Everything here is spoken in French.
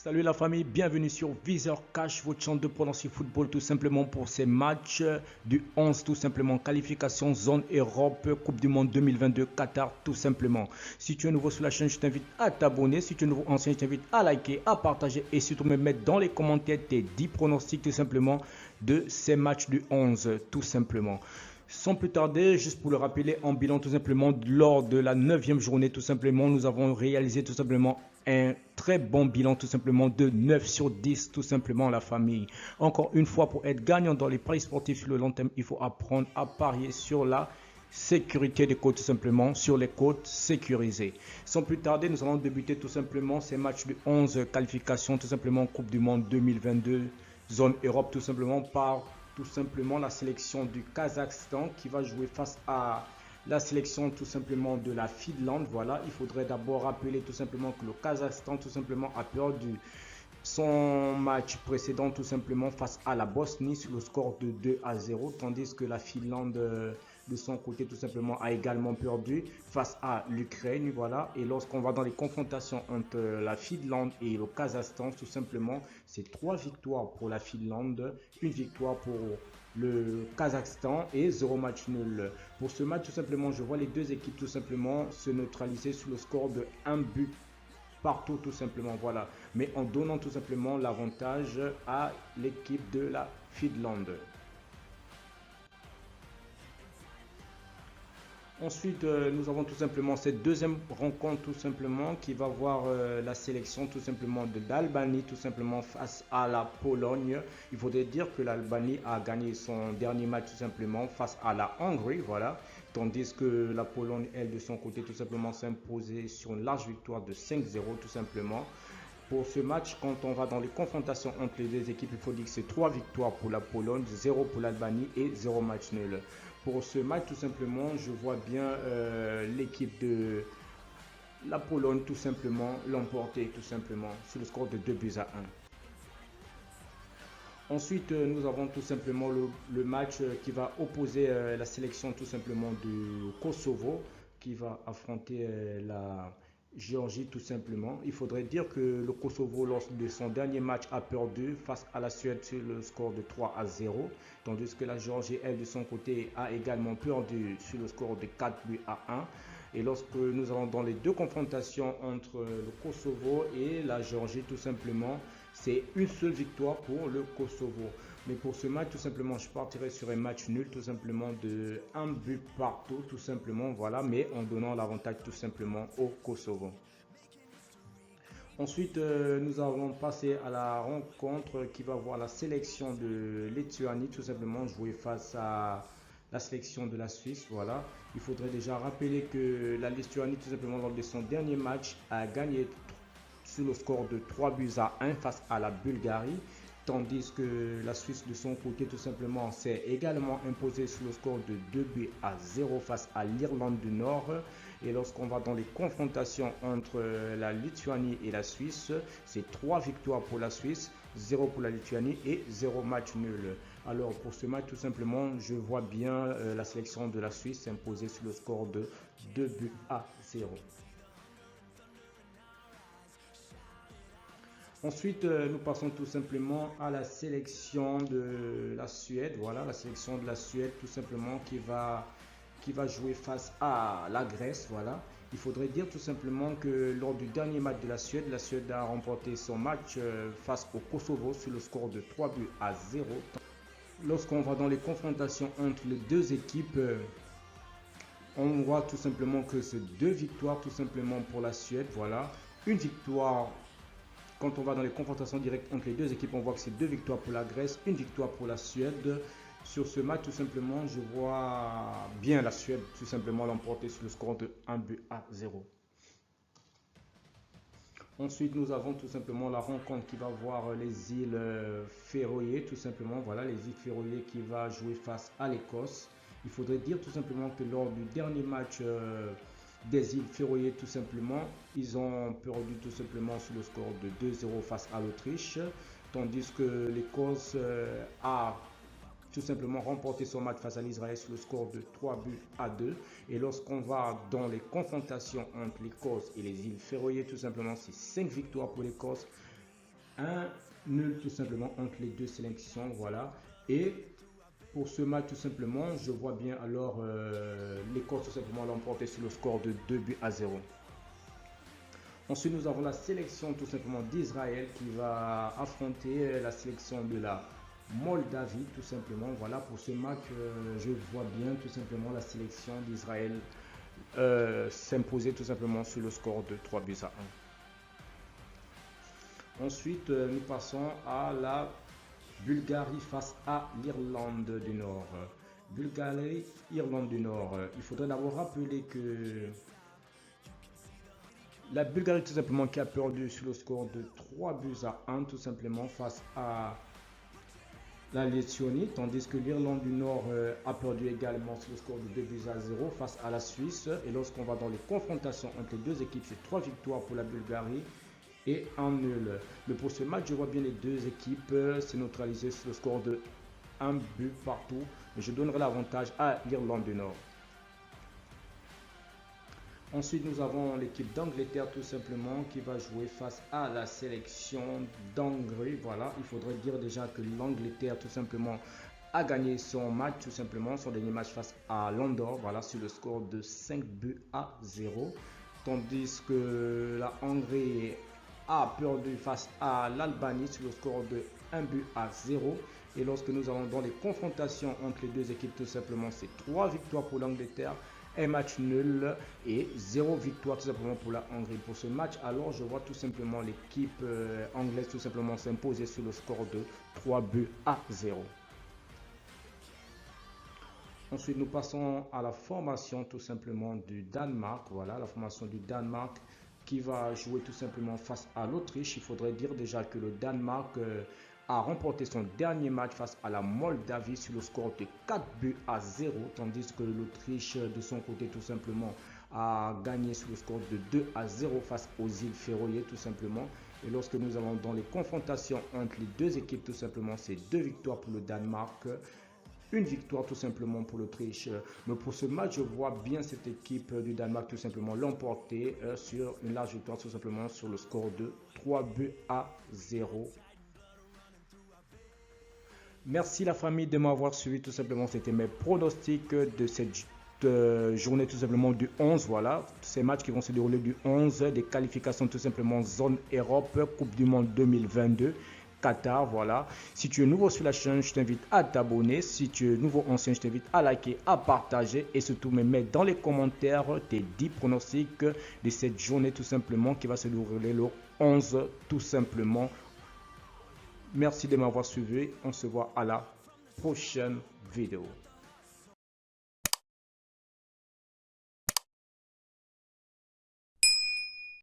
Salut la famille, bienvenue sur Viseur Cash, votre chaîne de pronostic football tout simplement pour ces matchs du 11 tout simplement, qualification zone Europe, Coupe du Monde 2022 Qatar tout simplement. Si tu es nouveau sur la chaîne, je t'invite à t'abonner. Si tu es nouveau ancien, je t'invite à liker, à partager et surtout me mettre dans les commentaires tes 10 pronostics tout simplement de ces matchs du 11 tout simplement. Sans plus tarder, juste pour le rappeler en bilan tout simplement, lors de la 9e journée tout simplement, nous avons réalisé tout simplement un très bon bilan tout simplement de 9 sur 10 tout simplement la famille. Encore une fois, pour être gagnant dans les paris sportifs sur le long terme, il faut apprendre à parier sur la sécurité des codes tout simplement, sur les codes sécurisés. Sans plus tarder, nous allons débuter tout simplement ces matchs de 11 qualifications tout simplement Coupe du Monde 2022 zone Europe tout simplement par tout simplement la sélection du Kazakhstan qui va jouer face à la sélection tout simplement de la Finlande. Voilà, il faudrait d'abord rappeler tout simplement que le Kazakhstan tout simplement a perdu son match précédent tout simplement face à la Bosnie sur le score de 2-0, tandis que la Finlande de son côté tout simplement a également perdu face à l'Ukraine. Voilà, et lorsqu'on va dans les confrontations entre la Finlande et le Kazakhstan, tout simplement c'est 3 victoires pour la Finlande, une victoire pour le Kazakhstan et 0 match nul. Pour ce match tout simplement, je vois les deux équipes tout simplement se neutraliser sur le score de 1 but partout tout simplement, voilà, mais en donnant tout simplement l'avantage à l'équipe de la Finlande. Ensuite, nous avons tout simplement cette deuxième rencontre tout simplement qui va voir la sélection tout simplement de l'Albanie tout simplement face à la Pologne. Il faudrait dire que l'Albanie a gagné son dernier match tout simplement face à la Hongrie, voilà. Tandis que la Pologne, elle, de son côté, tout simplement s'imposait sur une large victoire de 5-0 tout simplement. Pour ce match, quand on va dans les confrontations entre les deux équipes, il faut dire que c'est 3 victoires pour la Pologne, 0 pour l'Albanie et 0 match nul. Pour ce match, tout simplement, je vois bien l'équipe de la Pologne tout simplement l'emporter tout simplement sur le score de 2-1. Ensuite, nous avons tout simplement le match qui va opposer la sélection tout simplement du Kosovo qui va affronter la Géorgie tout simplement. Il faudrait dire que le Kosovo, lors de son dernier match, a perdu face à la Suède sur le score de 3-0, tandis que la Géorgie, elle, de son côté, a également perdu sur le score de 4-1. Et lorsque nous allons dans les deux confrontations entre le Kosovo et la Géorgie, tout simplement, c'est une seule victoire pour le Kosovo. Mais pour ce match, tout simplement, je partirai sur un match nul, tout simplement de 1 but partout, tout simplement, voilà, mais en donnant l'avantage tout simplement au Kosovo. Ensuite, nous allons passer à la rencontre qui va voir la sélection de Lituanie, tout simplement, jouer face à la sélection de la Suisse, voilà. Il faudrait déjà rappeler que la Lituanie, tout simplement, lors de son dernier match, a gagné sur le score de 3-1 face à la Bulgarie, tandis que la Suisse de son côté tout simplement s'est également imposée sur le score de 2-0 face à l'Irlande du Nord. Et lorsqu'on va dans les confrontations entre la Lituanie et la Suisse, c'est 3 victoires pour la Suisse, 0 pour la Lituanie et 0 match nul. Alors pour ce match tout simplement, je vois bien la sélection de la Suisse s'imposer sur le score de 2-0. Ensuite, nous passons tout simplement à la sélection de la Suède. Voilà, la sélection de la Suède tout simplement qui va jouer face à la Grèce. Voilà. Il faudrait dire tout simplement que lors du dernier match de la Suède a remporté son match face au Kosovo sur le score de 3-0. Lorsqu'on va dans les confrontations entre les deux équipes, on voit tout simplement que c'est 2 victoires tout simplement pour la Suède. Voilà, une victoire. Quand on va dans les confrontations directes entre les deux équipes, on voit que c'est 2 victoires pour la Grèce, une victoire pour la Suède. Sur ce match, tout simplement, je vois bien la Suède tout simplement l'emporter sur le score de 1-0. Ensuite, nous avons tout simplement la rencontre qui va voir les îles Féroé, tout simplement. Voilà, les îles Féroé qui va jouer face à l'Écosse. Il faudrait dire tout simplement que lors du dernier match des îles Féroé, tout simplement, ils ont perdu tout simplement sur le score de 2-0 face à l'Autriche, tandis que l'Écosse a tout simplement remporté son match face à l'Israël sur le score de 3-2. Et lorsqu'on va dans les confrontations entre l'Écosse et les îles Féroé, tout simplement, c'est 5 victoires pour l'Écosse, un nul tout simplement entre les deux sélections, voilà. Et pour ce match tout simplement, je vois bien alors l'Écosse tout simplement l'emporter sur le score de 2-0. Ensuite, nous avons la sélection tout simplement d'Israël qui va affronter la sélection de la Moldavie tout simplement. Voilà, pour ce match, je vois bien tout simplement la sélection d'Israël s'imposer tout simplement sur le score de 3-1. Ensuite, nous passons à la Bulgarie face à l'Irlande du Nord. Bulgarie, Irlande du Nord. Il faudrait d'abord rappeler que la Bulgarie tout simplement qui a perdu sur le score de 3-1 tout simplement face à la Lettonie, tandis que l'Irlande du Nord a perdu également sur le score de 2-0 face à la Suisse. Et lorsqu'on va dans les confrontations entre les deux équipes, c'est 3 victoires pour la Bulgarie et un nul. Mais pour ce match, je vois bien les deux équipes se neutraliser sur le score de 1 but partout. Mais je donnerai l'avantage à l'Irlande du Nord. Ensuite, nous avons l'équipe d'Angleterre tout simplement qui va jouer face à la sélection d'Hongrie. Voilà, il faudrait dire déjà que l'Angleterre tout simplement a gagné son match tout simplement, son dernier match face à l'Andorre, voilà, sur le score de 5-0. Tandis que la Hongrie a perdu face à l'Albanie sur le score de 1-0. Et lorsque nous allons dans les confrontations entre les deux équipes, tout simplement, c'est 3 victoires pour l'Angleterre, un match nul et 0 victoire tout simplement pour la Hongrie. Pour ce match, alors je vois tout simplement l'équipe anglaise tout simplement s'imposer sur le score de 3-0. Ensuite, nous passons à la formation tout simplement du Danemark. Voilà, la formation du Danemark qui va jouer tout simplement face à l'Autriche. Il faudrait dire déjà que le Danemark a remporté son dernier match face à la Moldavie sur le score de 4-0, tandis que l'Autriche de son côté tout simplement a gagné sur le score de 2-0 face aux îles Féroé tout simplement. Et lorsque nous allons dans les confrontations entre les deux équipes tout simplement, c'est 2 victoires pour le Danemark, une victoire tout simplement pour l'Autriche. Mais pour ce match, je vois bien cette équipe du Danemark tout simplement l'emporter sur une large victoire tout simplement sur le score de 3-0. Merci la famille de m'avoir suivi tout simplement. C'était mes pronostics de cette journée tout simplement du 11. Voilà, ces matchs qui vont se dérouler du 11, des qualifications tout simplement zone Europe, Coupe du Monde 2022. Qatar, voilà. Si tu es nouveau sur la chaîne, je t'invite à t'abonner. Si tu es nouveau ancien, je t'invite à liker, à partager et surtout me mettre dans les commentaires tes 10 pronostics de cette journée tout simplement qui va se dérouler le 11 tout simplement. Merci de m'avoir suivi. On se voit à la prochaine vidéo.